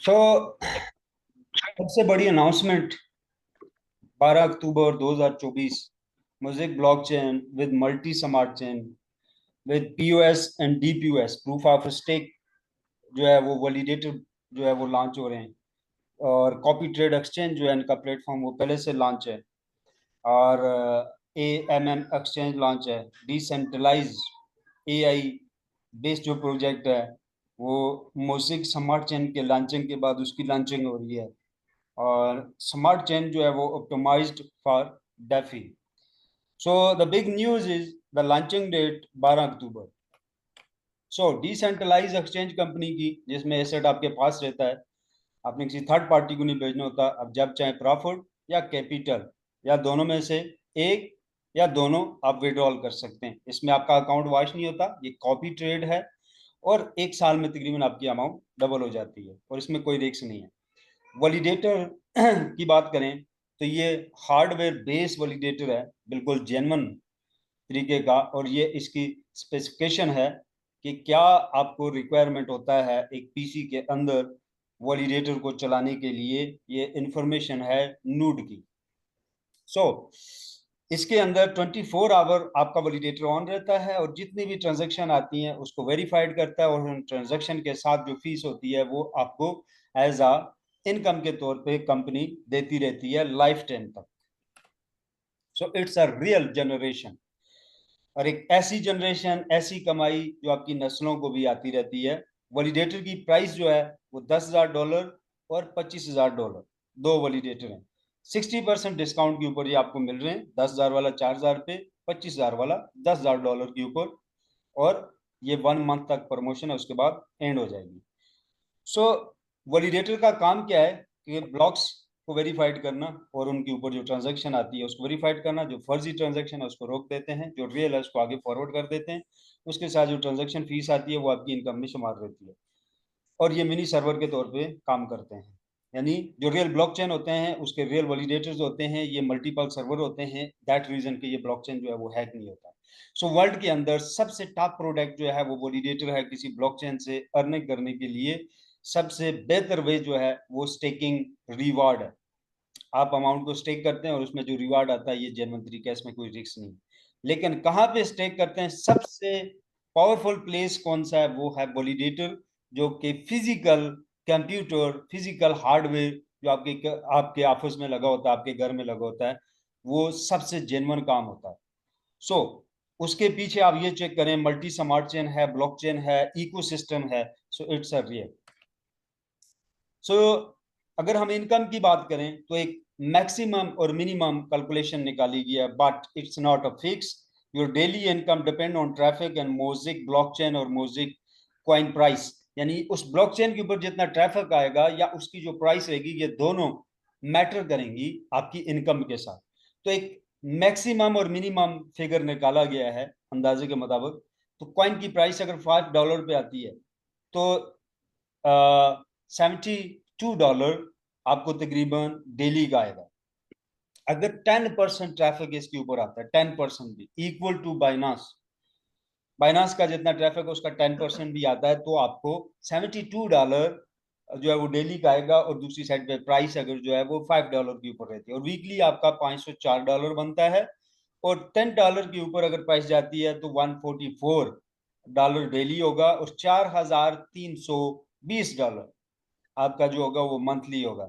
सो सबसे बड़ी announcement 12 October 2024। Music blockchain with multi smart chain with POS and DPOS proof of stake जो है वो वैलिडेटर जो है वो लॉन्च हो रहे हैं। और कॉपी ट्रेड एक्सचेंज जो है इनका प्लेटफॉर्म वो पहले से लॉन्च है। और AMM एक्सचेंज लॉन्च है। डिसेंट्रलाइज AI बेस्ड जो प्रोजेक्ट है वो म्यूजिक स्मार्ट चेन के लॉन्चिंग के बाद उसकी लॉन्चिंग हो रही है। और स्मार्ट चेन जो है वो optimised for DeFi. So the big news is the launching date 12 October. So decentralise exchange company की जिसमें एसेट आपके पास रहता है, आपने किसी थर्ड पार्टी को नहीं भेजना होता। अब जब चाहे प्रॉफिट या कैपिटल या दोनों में से एक या दोनों आप विड्रॉल कर सकते हैं। इसमें आपका अकाउंट वॉश नहीं होता, ये कॉपी ट्रेड है। और एक साल में तकरीबन आपकी अमाउंट डबल हो जाती है और इसमें कोई रिस्क नहीं है। वैलिडेटर की बात करें तो ये हार्डवेयर बेस वैलिडेटर है, बिल्कुल जेन्युइन तरीके का। और ये इसकी स्पेसिफिकेशन है कि क्या आपको रिक्वायरमेंट होता है एक पीसी के अंदर वैलिडेटर को चलाने के लिए। ये इंफॉर्मेशन है नूड की। सो इसके अंदर 24 आवर आपका वैलिडेटर ऑन रहता है और जितनी भी ट्रांजैक्शन आती हैं उसको वेरीफाइड करता है। और उन ट्रांजैक्शन के साथ जो फीस होती है वो आपको एज अ इनकम के तौर पे कंपनी देती रहती है लाइफ टाइम तक। So it's a real generation, और एक ऐसी जनरेशन, ऐसी कमाई जो आपकी नस्लों को भी आती रहती है। वैलिडेटर की प्राइस जो है वो $10,000 और $25,000, दो वैलिडेटर हैं। 60% डिस्काउंट के ऊपर ये आपको मिल रहे हैं। 10,000 वाला 4,000 पे, 25,000 वाला $10,000 के ऊपर। और ये 1 मंथ तक प्रमोशन है, उसके बाद एंड हो जाएगी। सो वैलिडेटर का काम क्या है कि ब्लॉक्स को वेरीफाइड करना और उनके ऊपर जो ट्रांजैक्शन आती है उसको वेरीफाइड करना। जो फर्जी ट्रांजैक्शन है उसको रोक देते हैं, जो रियल है उसको आगे फॉरवर्ड कर देते हैं। उसके साथ जो ट्रांजैक्शन फीस आती है वो आपकी इनकम में शुमार रहती है। और ये मिनी सर्वर के तौर पे काम करते हैं। यानी जो रियल ब्लॉकचेन होते हैं उसके रियल वैलिडेटर्स होते हैं, ये मल्टीपल सर्वर होते हैं। दैट रीजन के ये ब्लॉकचेन जो है वो हैक नहीं होता। सो वर्ल्ड के अंदर सबसे टॉप प्रोडक्ट जो है वो वैलिडेटर है। किसी ब्लॉकचेन से अर्निंग करने के लिए सबसे बेहतर वे जो है वो स्टेकिंग रिवार्ड है। आप अमाउंट को स्टेक करते हैं और उसमें जो रिवार्ड आता है ये जेन्युइन तरीके, इसमें कोई रिस्क नहीं। लेकिन कहाँ पे स्टेक करते हैं, सबसे पावरफुल प्लेस कौन सा है, वो है वैलिडेटर। जो कि फिजिकल कंप्यूटर, फिजिकल हार्डवेयर जो आपके आपके ऑफिस में लगा होता है, आपके घर में लगा होता है, वो सबसे जेन्युइन काम होता है। सो उसके पीछे आप ये चेक करें, मल्टी स्मार्ट चेन है, ब्लॉकचेन है, इकोसिस्टम है। So it's a real. सो अगर हम इनकम की बात करें तो एक मैक्सिमम और मिनिमम कैलकुलेशन निकाली गई है, but it's not a fix. Your daily income depend on traffic and mosaic blockchain और मोजिक कॉइन प्राइस। यानी उस ब्लॉकचेन के ऊपर जितना ट्रैफिक आएगा या उसकी जो प्राइस रहेगी, ये दोनों मैटर करेंगी आपकी इनकम के साथ। तो एक मैक्सिमम और मिनिमम फिगर निकाला गया है अंदाजे के मुताबिक। तो कॉइन की प्राइस अगर $5 पे आती है तो $72 आपको तकरीबन डेली का आएगा। अगर 10% ट्रैफिक इसके ऊपर आता है, 10% भी इक्वल टू बाइनास, बाइनास का जितना ट्रैफिक है उसका 10% भी आता है, तो आपको $72 जो है वो डेली का आएगा। और दूसरी साइड पे प्राइस अगर जो है वो $5 के ऊपर रहती है और वीकली आपका $504 बनता है। और $10 के ऊपर अगर प्राइस जाती है तो $144 डेली होगा और $4,320 आपका जो होगा वो मंथली होगा।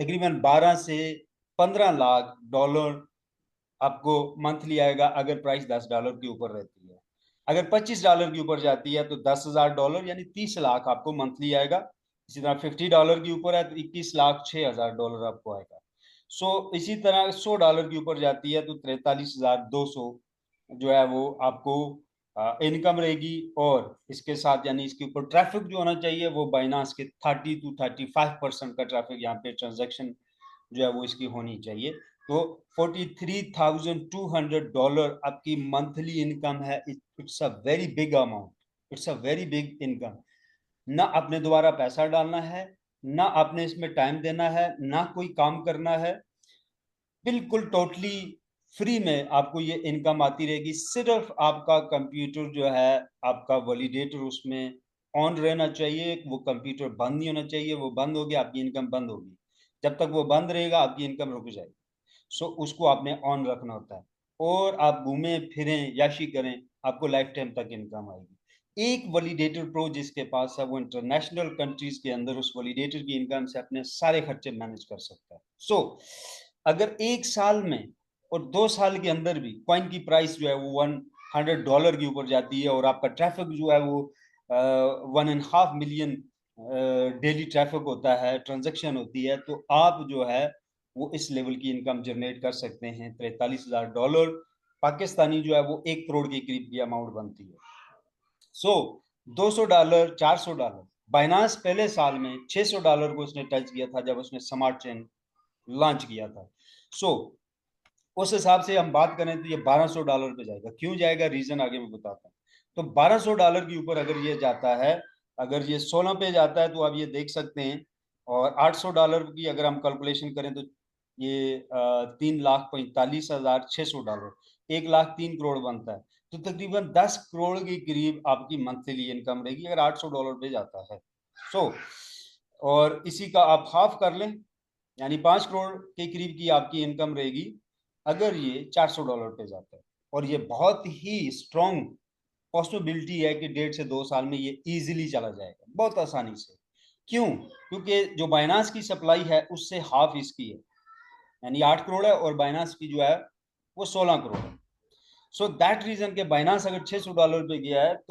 तकरीबन 12 से 15 लाख डॉलर आपको मंथली आएगा अगर प्राइस $10 के ऊपर रहती है। अगर $25 के ऊपर जाती है तो $10,000 यानी 30 लाख आपको मंथली आएगा। इसी तरह $50 के ऊपर है तो $21,06,000 आपको आएगा। सो इसी तरह $100 के ऊपर जाती है तो 43,200 जो है वो आपको इनकम रहेगी। और इसके साथ यानी इसके ऊपर ट्रैफिक जो होना चाहिए वो बाइनास के 30 to 35% का ट्रैफिक यहाँ पे ट्रांजेक्शन जो है वो इसकी होनी चाहिए। तो $43,200 आपकी मंथली इनकम है। It's a very big amount, it's a very big income. ना आपने दोबारा पैसा डालना है, ना आपने इसमें टाइम देना है, ना कोई काम करना है। बिल्कुल टोटली फ्री में आपको ये इनकम आती रहेगी। सिर्फ आपका कंप्यूटर जो है, आपका वैलिडेटर उसमें ऑन रहना चाहिए, वो कंप्यूटर बंद नहीं होना चाहिए। वो बंद हो गया, आपकी इनकम बंद होगी। जब तक वो बंद रहेगा आपकी इनकम रुक जाएगी। सो उसको आपने ऑन रखना होता है। और आप घूमें फिरें याशी करें, आपको लाइफ टाइम तक इनकम आएगी। एक वैलिडेटर प्रो जिसके पास है वो इंटरनेशनल कंट्रीज के अंदर उस वैलिडेटर की इनकम से अपने सारे खर्चे मैनेज कर सकता है। सो अगर 1 साल में और 2 साल के अंदर भी कॉइन की प्राइस जो है वो $100 के ऊपर जाती है और आपका ट्रैफिक जो है वो 1.5 मिलियन डेली ट्रैफिक होता है, ट्रांजेक्शन होती है, तो आप जो है वो इस लेवल की इनकम जनरेट कर सकते हैं। $43,000 पाकिस्तानी जो है वो 1 करोड़ के करीब की अमाउंट बनती है। सो $200, $400, बाइनांस पहले साल में $600 को उसने टच किया था जब उसने स्मार्ट चेन लॉन्च किया था। सो उस हिसाब से हम बात करें तो ये $1200 पे जाएगा। क्यों जाएगा, रीजन आगे मैं बताता हूँ। तो $1200 के ऊपर अगर ये जाता है, अगर ये 16 पे जाता है तो आप ये देख सकते हैं। और $800 की अगर हम कैलकुलेशन करें तो ये $3,45,600, 1,03,00,000 बनता है। तो तकरीबन 10 करोड़ के करीब आपकी मंथली इनकम रहेगी अगर $800 पे जाता है। सो और इसी का आप हाफ कर लें, यानी 5 करोड़ के करीब की आपकी इनकम रहेगी अगर ये $400 पे जाता है। और ये बहुत ही स्ट्रॉन्ग पॉसिबिलिटी है कि 1.5 से 2 साल में ये इजीली चला जाएगा, बहुत आसानी से। क्यों? क्योंकि जो बाइनांस की सप्लाई है उससे हाफ इसकी है, यानी 8 करोड़ है और बाइनांस की जो है वो 16 करोड़ है। सो दैट रीजन के बाइनांस अगर $600 पे गया है तो